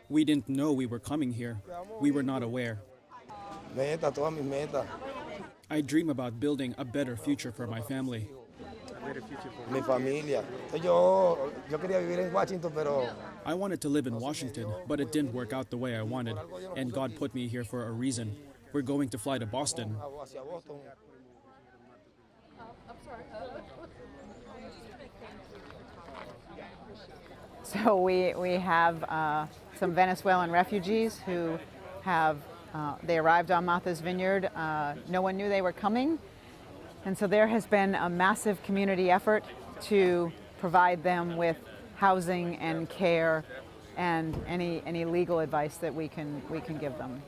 We didn't know we were coming here. We were not aware. I dream about building a better future for my family. I wanted to live in Washington, but it didn't work out the way I wanted, and God put me here for a reason. We're going to fly to Boston. So we have some Venezuelan refugees who have, they arrived on Martha's Vineyard. No one knew they were coming. And so there has been a massive community effort to provide them with housing and care and any legal advice that we can give them.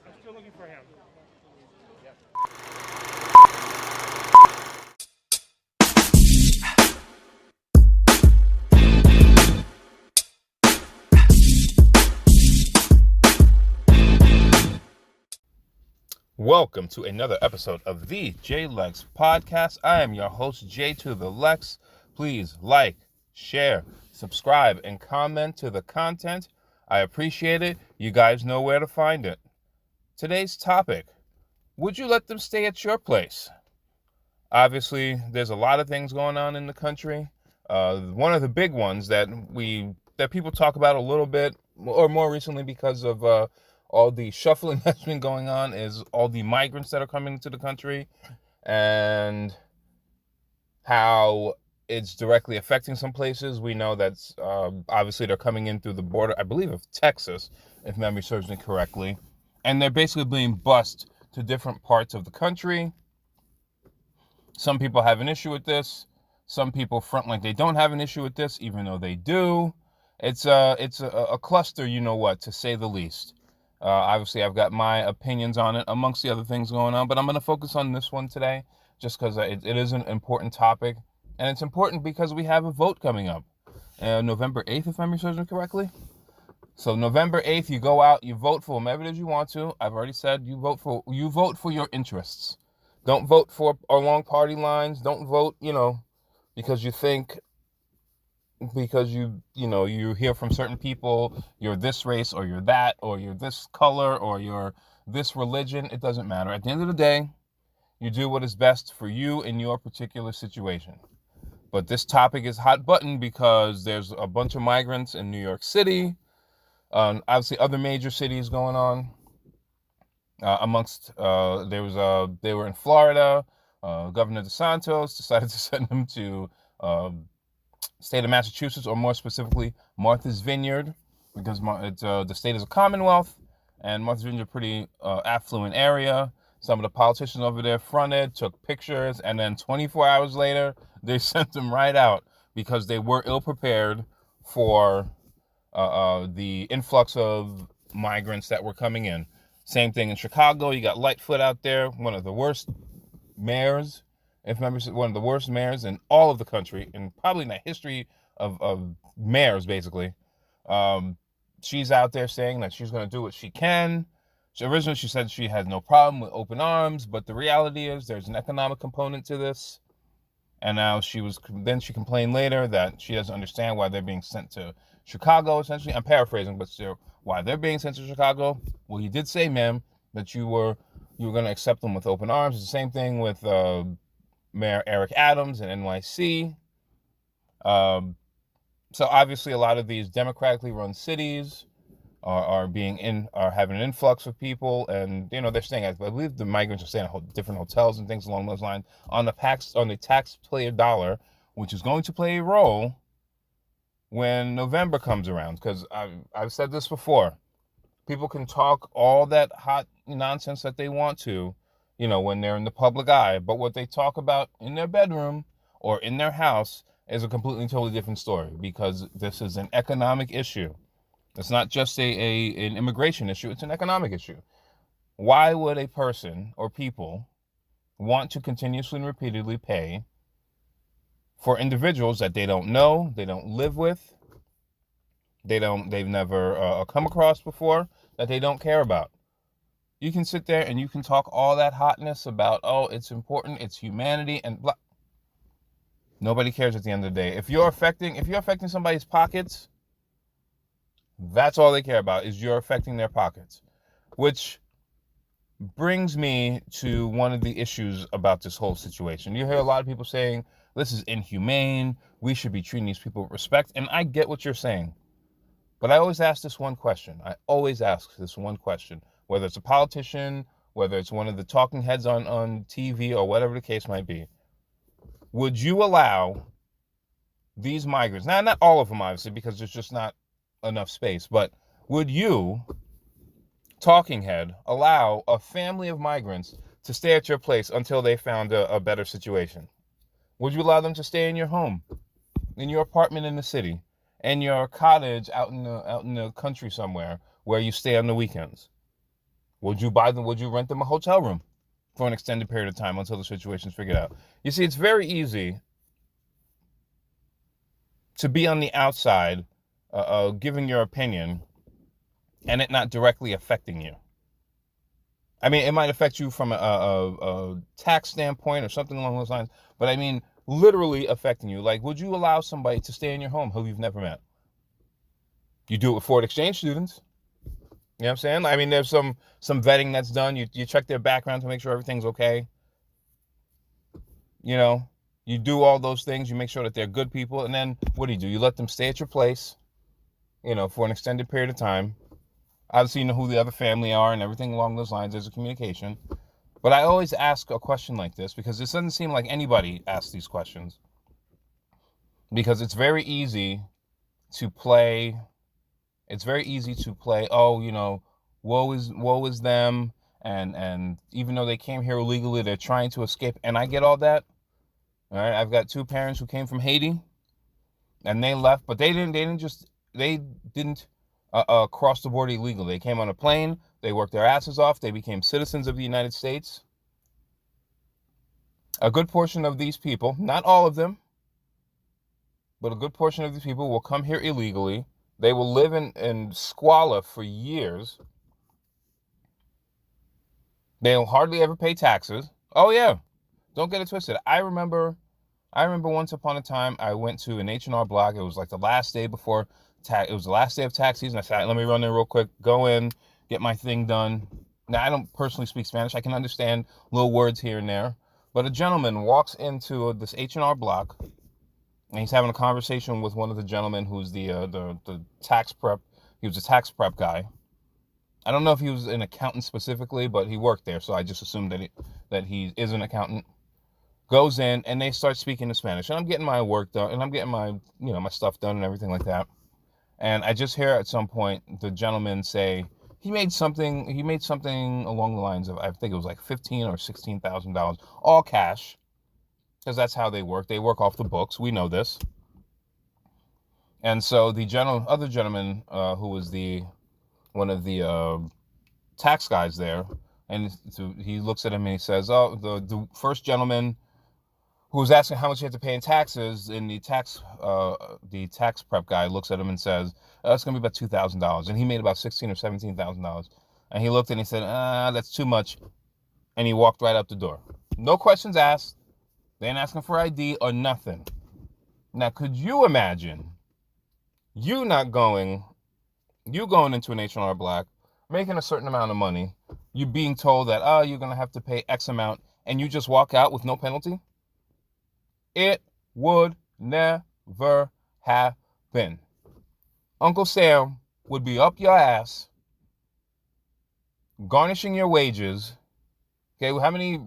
I'm still looking for him. Welcome to another episode of the Jay Lex Podcast. I am your host, Jay to the Lex. Please like, share, subscribe, and comment to the content. I appreciate it. You guys know where to find it. Today's topic: would you let them stay at your place? Obviously, there's a lot of things going on in the country. One of the big ones that people talk about a little bit, or more recently because of all the shuffling that's been going on, is all the migrants that are coming into the country and how it's directly affecting some places. We know that obviously they're coming in through the border, I believe, of Texas, if memory serves me correctly. And they're basically being bussed to different parts of the country. Some people have an issue with this. Some people front like they don't have an issue with this, even though they do. It's a cluster, you know what, to say the least. Obviously, I've got my opinions on it amongst the other things going on, but I'm going to focus on this one today just because it is an important topic. And it's important because we have a vote coming up. November 8th, if memory serves me correctly. So November 8th, you go out, you vote for whomever it is you want to. I've already said you vote for your interests. Don't vote for along party lines. Don't vote, because you think, because you hear from certain people, you're this race or you're that, or you're this color or you're this religion. It doesn't matter. At the end of the day, you do what is best for you in your particular situation. But this topic is hot button because there's a bunch of migrants in New York City, obviously other major cities going on. They were in Florida. Governor DeSantis decided to send them to state of Massachusetts, or more specifically, Martha's Vineyard, because the state is a commonwealth, and Martha's Vineyard is a pretty affluent area. Some of the politicians over there fronted, took pictures, and then 24 hours later, they sent them right out because they were ill-prepared for the influx of migrants that were coming in. Same thing in Chicago. You got Lightfoot out there, one of the worst mayors, one of the worst mayors in all of the country, and probably in the history of mayors, basically. She's out there saying that she's going to do what she can. Originally, she said she had no problem with open arms, but the reality is there's an economic component to this. And now she complained later that she doesn't understand why they're being sent to Chicago, essentially. I'm paraphrasing, but still, why they're being sent to Chicago. Well, you did say, ma'am, that you were going to accept them with open arms. It's the same thing with Mayor Eric Adams in NYC. So obviously, a lot of these democratically run cities are having an influx of people, and they're staying at, I believe the migrants are staying at different hotels and things along those lines on the taxpayer dollar, which is going to play a role when November comes around. Because I've said this before, people can talk all that hot nonsense that they want to, when they're in the public eye, but what they talk about in their bedroom or in their house is a completely totally different story, because this is an economic issue. It's not just an immigration issue, it's an economic issue. Why would a person or people want to continuously and repeatedly pay for individuals that they don't know, they don't live with, they've never come across before, that they don't care about. You can sit there and you can talk all that hotness about, oh, it's important, it's humanity, and blah. Nobody cares at the end of the day. If you're affecting somebody's pockets, that's all they care about, is you're affecting their pockets. Which brings me to one of the issues about this whole situation. You hear a lot of people saying, this is inhumane, we should be treating these people with respect, and I get what you're saying. But I always ask this one question. Whether it's a politician, whether it's one of the talking heads on TV, or whatever the case might be. Would you allow these migrants, now not all of them obviously, because there's just not enough space, but would you, talking head, allow a family of migrants to stay at your place until they found a better situation? Would you allow them to stay in your home, in your apartment in the city, in your cottage out in the country somewhere where you stay on the weekends? Would you rent them a hotel room for an extended period of time until the situation's figured out? You see, it's very easy to be on the outside, giving your opinion, and it not directly affecting you. I mean, it might affect you from a tax standpoint or something along those lines, but I mean, literally affecting you. Like, would you allow somebody to stay in your home who you've never met? You do it with foreign exchange students. You know what I'm saying? I mean, there's some vetting that's done. You check their background to make sure everything's okay. You know, you do all those things. You make sure that they're good people. And then what do? You let them stay at your place, for an extended period of time. Obviously, you know who the other family are and everything along those lines. There's a communication. But I always ask a question like this because this doesn't seem like anybody asks these questions. Because it's very easy to play. Oh, woe is them, and even though they came here illegally, they're trying to escape, and I get all that. All right, I've got two parents who came from Haiti, and they left, but they didn't cross the border illegally. They came on a plane, they worked their asses off, they became citizens of the United States. A good portion of these people, not all of them, but a good portion of these people will come here illegally. They will live in squalor for years. They'll hardly ever pay taxes. Oh yeah, don't get it twisted. I remember once upon a time I went to an H&R Block. It was like the last day before tax. It was the last day of tax season. I said, let me run in real quick, go in, get my thing done. Now I don't personally speak Spanish. I can understand little words here and there. But a gentleman walks into this H&R Block. And he's having a conversation with one of the gentlemen who's the tax prep. He was a tax prep guy. I don't know if he was an accountant specifically, but he worked there, so I just assumed that he is an accountant. Goes in and they start speaking in Spanish, and I'm getting my work done, and I'm getting my my stuff done and everything like that. And I just hear at some point the gentleman say he made something along the lines of, I think it was like $15,000 or $16,000, all cash. Because that's how they work. They work off the books. We know this. And so the other gentleman who was one of the tax guys there, and he looks at him and he says, oh, the first gentleman who was asking how much he had to pay in taxes, and the tax prep guy looks at him and says, it's going to be about $2,000. And he made about $16,000 or $17,000. And he looked and he said, that's too much. And he walked right out the door. No questions asked. They ain't asking for ID or nothing. Now, could you imagine you going into an H&R Block, making a certain amount of money, you being told that, you're going to have to pay X amount, and you just walk out with no penalty? It would never happen. Uncle Sam would be up your ass, garnishing your wages. Okay, well, how many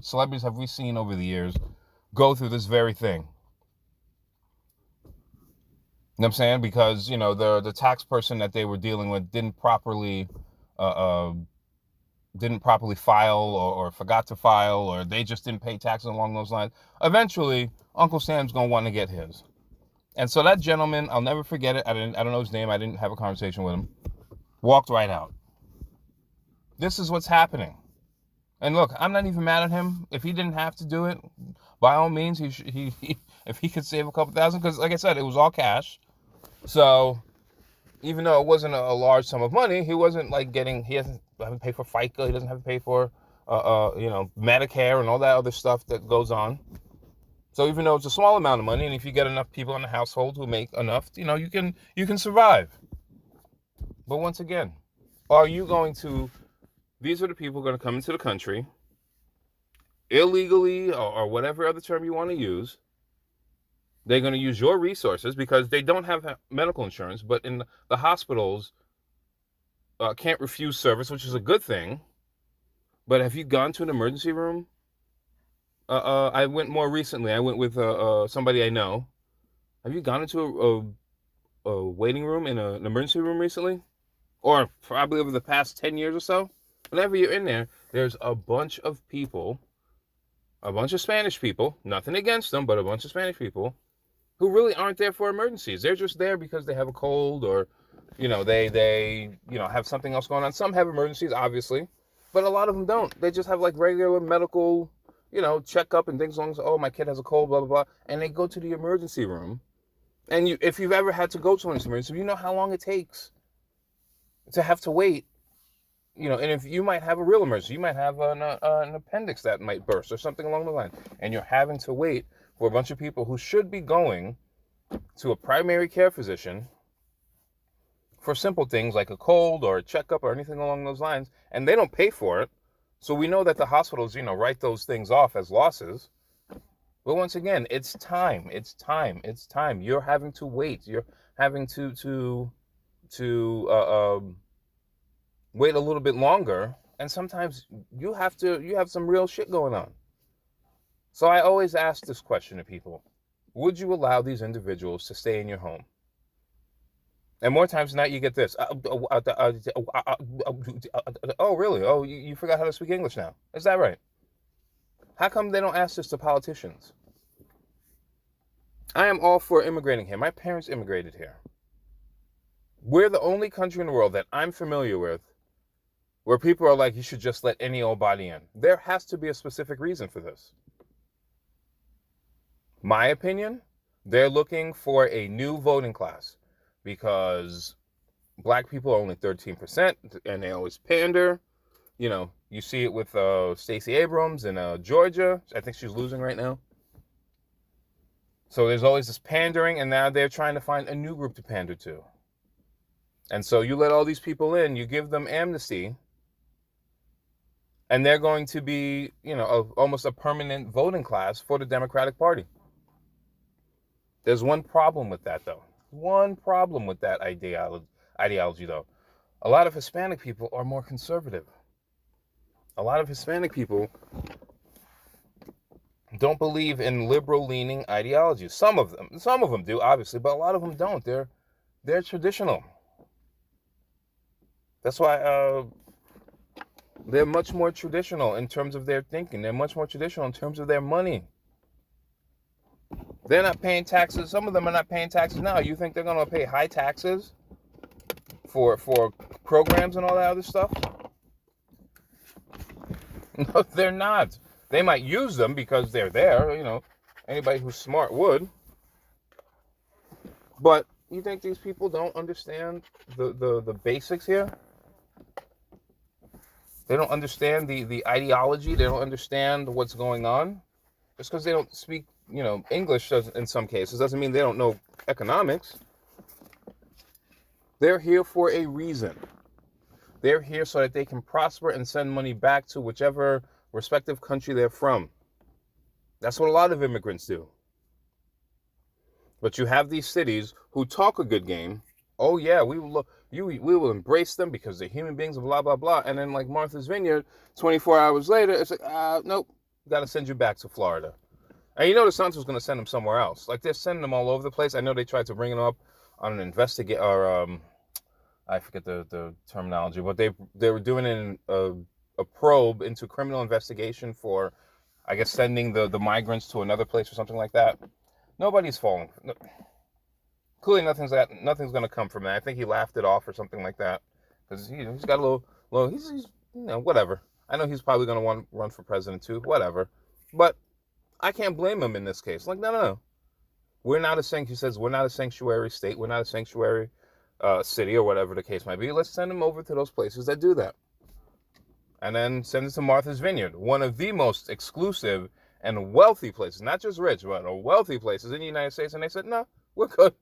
celebrities have we seen over the years go through this very thing? You know what I'm saying? Because, the tax person that they were dealing with didn't properly file or forgot to file, or they just didn't pay taxes along those lines. Eventually, Uncle Sam's going to want to get his. And so that gentleman, I'll never forget it. I don't know his name. I didn't have a conversation with him. Walked right out. This is what's happening. And look, I'm not even mad at him. If he didn't have to do it, by all means, he if he could save a couple thousand, because like I said, it was all cash. So even though it wasn't a large sum of money, he wasn't like he hasn't to pay for FICA, he doesn't have to pay for, Medicare and all that other stuff that goes on. So even though it's a small amount of money, and if you get enough people in the household who make enough, you can survive. But once again, these are the people going to come into the country illegally or whatever other term you want to use. They're going to use your resources because they don't have medical insurance, but in the hospitals can't refuse service, which is a good thing. But have you gone to an emergency room? I went more recently. I went with somebody I know. Have you gone into a waiting room in an emergency room recently? Or probably over the past 10 years or so? Whenever you're in there, there's a bunch of people, a bunch of Spanish people, nothing against them, but a bunch of Spanish people who really aren't there for emergencies. They're just there because they have a cold or, they have something else going on. Some have emergencies, obviously, but a lot of them don't. They just have like regular medical, checkup and things along, oh, my kid has a cold, blah, blah, blah. And they go to the emergency room. And if you've ever had to go to an emergency room, you know how long it takes to have to wait. And if you might have a real emergency, you might have an appendix that might burst or something along the line. And you're having to wait for a bunch of people who should be going to a primary care physician for simple things like a cold or a checkup or anything along those lines, and they don't pay for it. So we know that the hospitals, write those things off as losses. But once again, it's time. You're having to wait. You're having to wait a little bit longer, and sometimes you have some real shit going on. So I always ask this question to people: would you allow these individuals to stay in your home? And more times than not, you get this. Oh, really? Oh, you forgot how to speak English now. Is that right? How come they don't ask this to politicians? I am all for immigrating here. My parents immigrated here. We're the only country in the world that I'm familiar with where people are like, you should just let any old body in. There has to be a specific reason for this. My opinion, they're looking for a new voting class because black people are only 13% and they always pander. You see it with Stacey Abrams in Georgia. I think she's losing right now. So there's always this pandering, and now they're trying to find a new group to pander to. And so you let all these people in, you give them amnesty, and they're going to be, almost a permanent voting class for the Democratic Party. There's one problem with that, though. One problem with that ideology, though. A lot of Hispanic people are more conservative. A lot of Hispanic people don't believe in liberal-leaning ideologies. Some of them do, obviously, but a lot of them don't. They're traditional. That's why they're much more traditional in terms of their thinking. They're much more traditional in terms of their money. They're not paying taxes. Some of them are not paying taxes now. You think they're going to pay high taxes for programs and all that other stuff? No, they're not. They might use them because they're there. Anybody who's smart would. But you think these people don't understand the basics here? They don't understand the ideology. They don't understand what's going on. Just because they don't speak, English in some cases doesn't mean they don't know economics. They're here for a reason. They're here so that they can prosper and send money back to whichever respective country they're from. That's what a lot of immigrants do. But you have these cities who talk a good game. Oh yeah, we will embrace them because they're human beings and blah, blah, blah. And then like Martha's Vineyard, 24 hours later, it's like, nope, got to send you back to Florida. And DeSantis was going to send them somewhere else. Like they're sending them all over the place. I know they tried to bring them up on an I forget the terminology, but they were doing a probe into criminal investigation for, I guess, sending the migrants to another place or something like that. Nobody's falling. No, clearly, nothing's going to come from that. I think he laughed it off or something like that because he's got a little. He's whatever. I know he's probably going to want to run for president too. Whatever, but I can't blame him in this case. Like no. We're not a sanctuary state. We're not a sanctuary city or whatever the case might be. Let's send them over to those places that do that. And then send it to Martha's Vineyard, one of the most exclusive and wealthy places, not just rich, but wealthy places in the United States. And they said, no, we're good.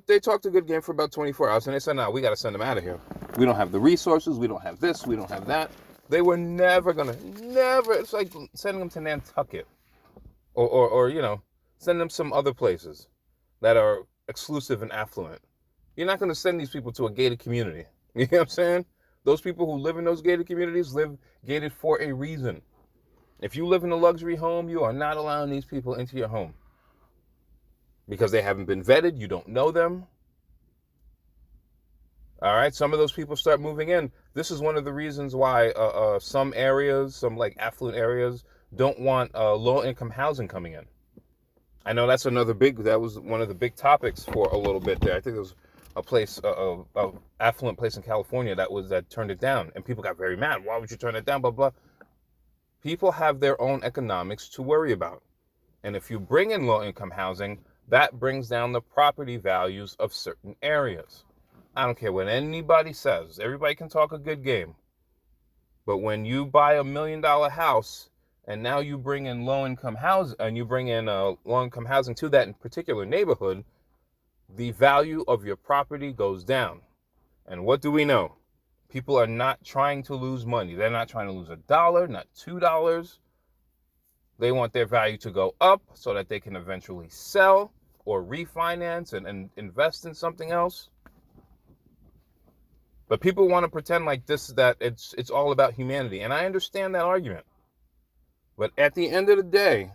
They talked a good game for about 24 hours, and they said, no, we got to send them out of here. We don't have the resources. We don't have this. We don't have that. They were never going to, never. It's like sending them to Nantucket or send them some other places that are exclusive and affluent. You're not going to send these people to a gated community. You know what I'm saying? Those people who live in those gated communities live gated for a reason. If you live in a luxury home, you are not allowing these people into your home because they haven't been vetted. You don't know them. All right. Some of those people start moving in. This is one of the reasons why some areas, some like affluent areas, don't want low income housing coming in. I know that was one of the big topics for a little bit there. I think it was a place, a affluent place in California that turned it down, and people got very mad. Why would you turn it down? Blah, blah. People have their own economics to worry about. And if you bring in low income housing, that brings down the property values of certain areas. I don't care what anybody says. Everybody can talk a good game. But when you buy $1 million house and now you bring in low-income housing, and you bring in low-income housing to that in particular neighborhood, the value of your property goes down. And what do we know? People are not trying to lose money. They're not trying to lose $1, not $2. They want their value to go up so that they can eventually sell or refinance and invest in something else. But people want to pretend like that it's all about humanity. And I understand that argument. But at the end of the day,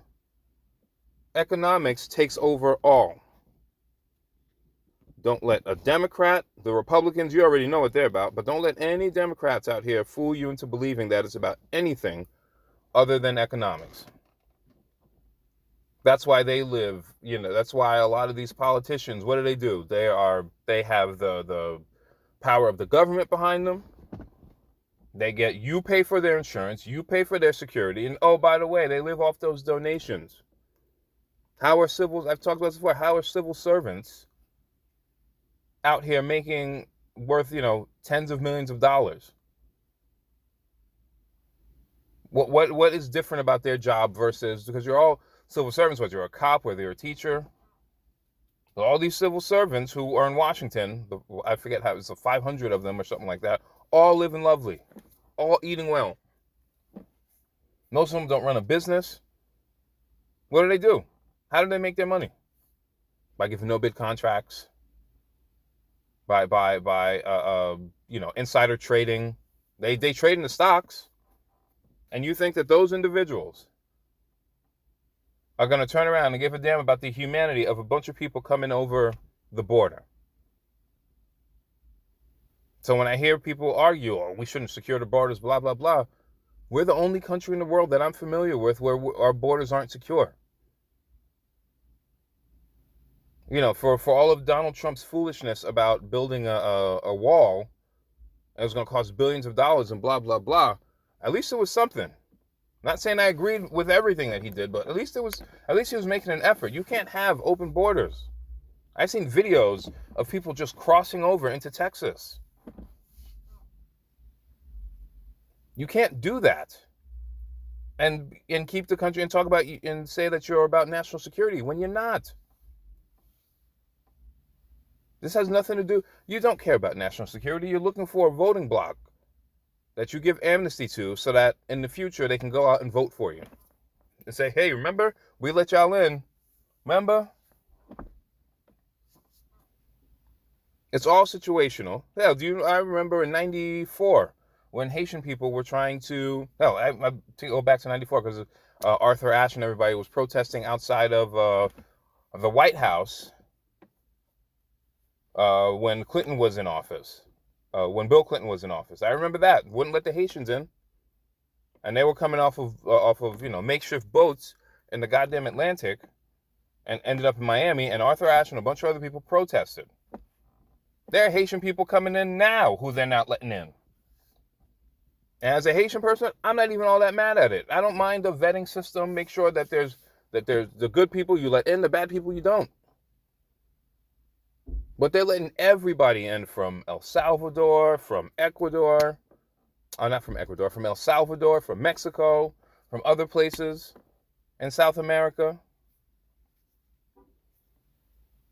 economics takes over all. Don't let a Democrat, the Republicans, you already know what they're about, but don't let any Democrats out here fool you into believing that it's about anything other than economics. That's why they live, that's why a lot of these politicians, what do? They have the power of the government behind them. You pay for their insurance, you pay for their security, and oh, by the way, they live off those donations. I've talked about this before, how are civil servants out here making worth, tens of millions of dollars? What is different about their job versus, because you're all civil servants, whether you're a cop, whether you're a teacher, all these civil servants who are in Washington, I forget how it's 500 of them or something like that, all living lovely, all eating well. Most of them don't run a business. What do? How do they make their money? By giving no bid contracts, by insider trading. They trade in the stocks. And you think that those individuals are going to turn around and give a damn about the humanity of a bunch of people coming over the border? So when I hear people argue, oh, we shouldn't secure the borders, blah, blah, blah, we're the only country in the world that I'm familiar with where our borders aren't secure. For all of Donald Trump's foolishness about building a wall, and it was going to cost billions of dollars and blah, blah, blah, at least it was something. Not saying I agreed with everything that he did, but at least he was making an effort. You can't have open borders. I've seen videos of people just crossing over into Texas. You can't do that and keep the country and talk about and say that you're about national security when you're not. This has nothing to do. You don't care about national security. You're looking for a voting bloc that you give amnesty to so that in the future they can go out and vote for you and say, hey, remember, we let y'all in. Remember? It's all situational. Hell, I remember in 94 when Haitian people were trying to, I go back to 94 because Arthur Ashe and everybody was protesting outside of the White House when Clinton was in office. When Bill Clinton was in office. I remember that. Wouldn't let the Haitians in. And they were coming off of makeshift boats in the goddamn Atlantic and ended up in Miami, and Arthur Ashe and a bunch of other people protested. There are Haitian people coming in now who they're not letting in. And as a Haitian person, I'm not even all that mad at it. I don't mind the vetting system. Make sure that there's the good people you let in, the bad people you don't. But they're letting everybody in from El Salvador, from Ecuador. Not from Ecuador, from El Salvador, from Mexico, from other places in South America.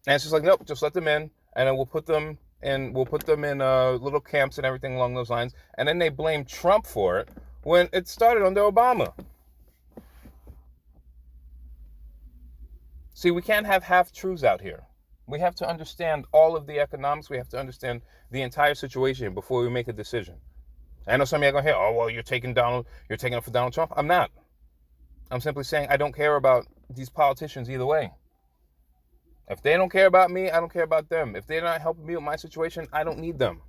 And it's just like, nope, just let them in, and then we'll put them in little camps and everything along those lines. And then they blame Trump for it when it started under Obama. See, we can't have half-truths out here. We have to understand all of the economics. We have to understand the entire situation before we make a decision. I know some of you are going to hear, oh, well, you're taking up for Donald Trump. I'm not. I'm simply saying I don't care about these politicians either way. If they don't care about me, I don't care about them. If they're not helping me with my situation, I don't need them.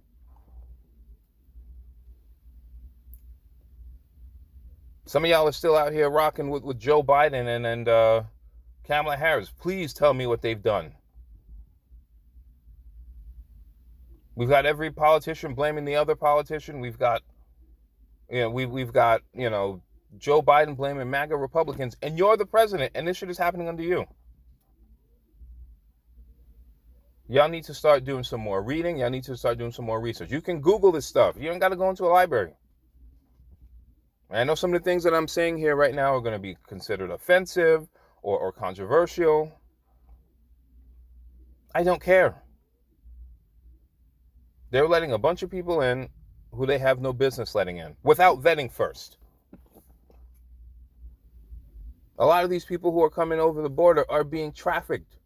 Some of y'all are still out here rocking with Joe Biden and Kamala Harris. Please tell me what they've done. We've got every politician blaming the other politician. We've got Joe Biden blaming MAGA Republicans, and you're the president, and this shit is happening under you. Y'all need to start doing some more reading. Y'all need to start doing some more research. You can Google this stuff. You don't got to go into a library. I know some of the things that I'm saying here right now are going to be considered offensive or controversial. I don't care. They're letting a bunch of people in who they have no business letting in without vetting first. A lot of these people who are coming over the border are being trafficked,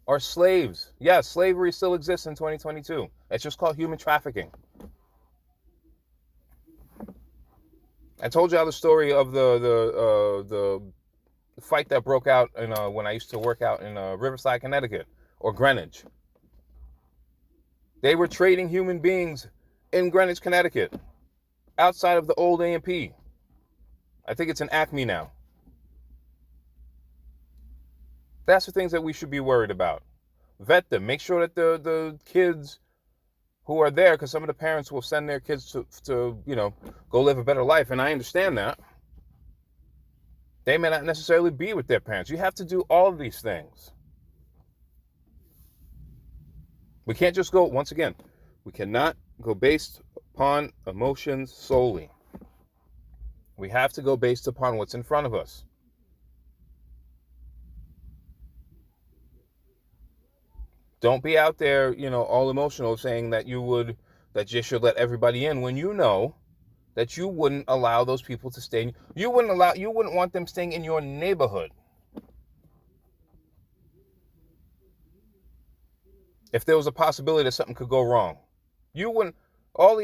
are slaves. Yes, slavery still exists in 2022. It's just called human trafficking. I told y'all the story of the fight that broke out when I used to work out in Riverside, Connecticut, or Greenwich. They were trading human beings in Greenwich, Connecticut, outside of the old A&P. I think it's an Acme now. That's the things that we should be worried about. Vet them. Make sure that the kids who are there, because some of the parents will send their kids to go live a better life, and I understand that. They may not necessarily be with their parents. You have to do all of these things. We can't just go, once again, we cannot go based upon emotions solely. We have to go based upon what's in front of us. Don't be out there, all emotional saying that you should let everybody in when you know that you wouldn't allow those people to stay. You wouldn't want them staying in your neighborhood. If there was a possibility that something could go wrong, you wouldn't. All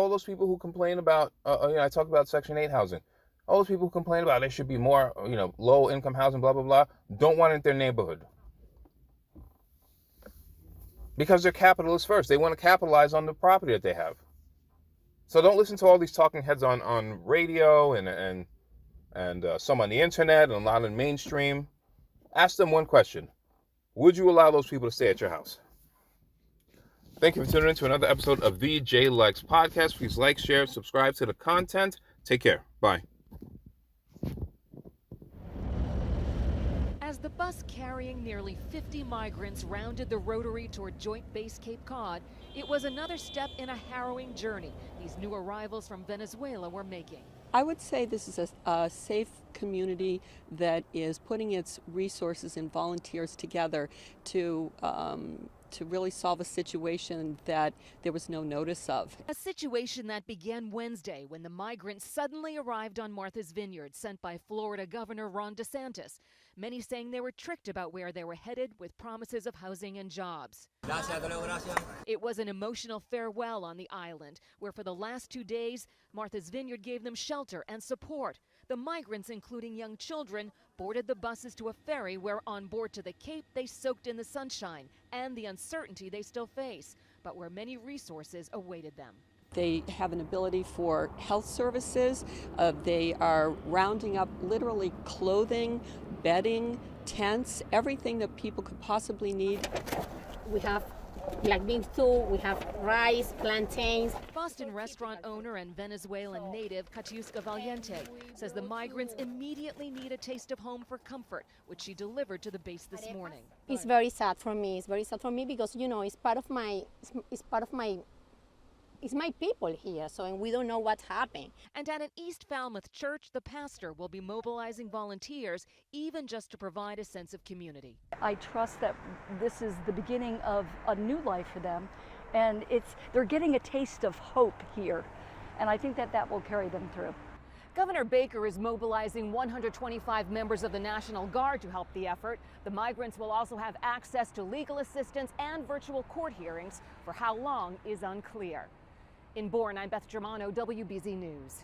those people who complain about, I talk about Section 8 housing. All those people who complain about there should be more, low income housing, blah blah blah, don't want it in their neighborhood because they're capitalists first. They want to capitalize on the property that they have. So don't listen to all these talking heads on radio and some on the internet and a lot in mainstream. Ask them one question: would you allow those people to stay at your house? Thank you for tuning in to another episode of the Jay Lex Podcast. Please like, share, subscribe to the content. Take care. Bye. As the bus carrying nearly 50 migrants rounded the rotary toward Joint Base Cape Cod, it was another step in a harrowing journey these new arrivals from Venezuela were making. I would say this is a safe community that is putting its resources and volunteers together to really solve a situation that there was no notice of. A situation that began Wednesday when the migrants suddenly arrived on Martha's Vineyard, sent by Florida Governor DeSantis. Many saying they were tricked about where they were headed with promises of housing and jobs. It was an emotional farewell on the island, where for the last 2 days, Martha's Vineyard gave them shelter and support. The migrants, including young children, boarded the buses to a ferry where on board to the Cape they soaked in the sunshine and the uncertainty they still face, but where many resources awaited them. They have an ability for health services. They are rounding up literally clothing, bedding, tents, everything that people could possibly need. We have like bean soup, we have rice, plantains. Boston restaurant owner and Venezuelan native Katiuska Valiente says the migrants immediately need a taste of home for comfort, which she delivered to the base this morning. It's very sad for me. It's very sad for me because, you know, it's my people here, so and we don't know what's happening. And at an East Falmouth church, the pastor will be mobilizing volunteers, even just to provide a sense of community. I trust that this is the beginning of a new life for them, and they're getting a taste of hope here, and I think that will carry them through. Governor Baker is mobilizing 125 members of the National Guard to help the effort. The migrants will also have access to legal assistance and virtual court hearings. For how long is unclear. In Bourne, I'm Beth Germano, WBZ News.